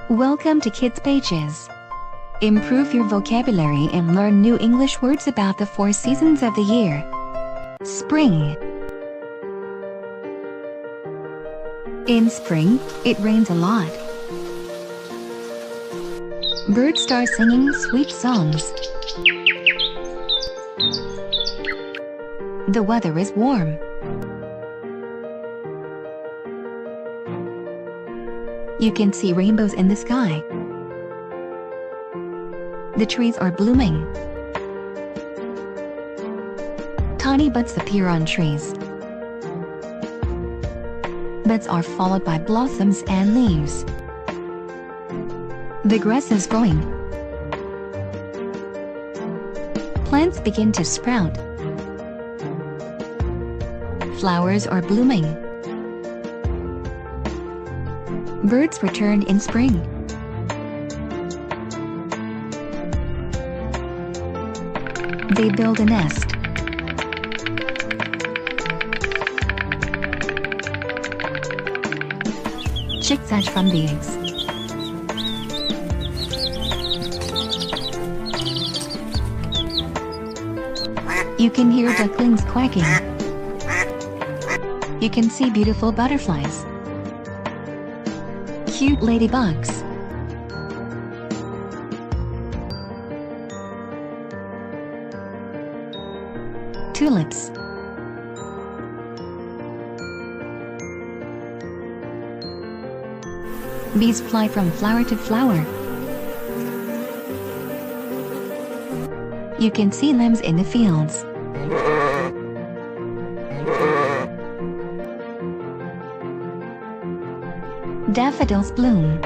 Welcome to Kids Pages. Improve your vocabulary and learn new English words about the 4 seasons of the year. Spring. In spring, it rains a lot. Birds start singing sweet songs. The weather is warm. You can see rainbows in the sky. The trees are blooming. Tiny buds appear on trees. Buds are followed by blossoms and leaves. The grass is growing. Plants begin to sprout. Flowers are blooming. Birds return in spring. They build a nest. Chicks hatch from the eggs. You can hear ducklings quacking. You can see beautiful butterflies. Cute ladybugs. Tulips. Bees fly from flower to flower. You can see lambs in the fields. Daffodils bloom.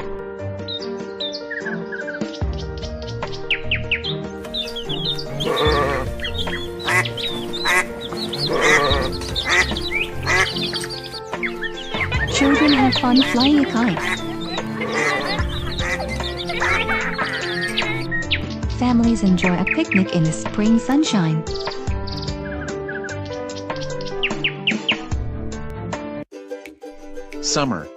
Children have fun flying a kite. Families enjoy a picnic in the spring sunshine. Summer.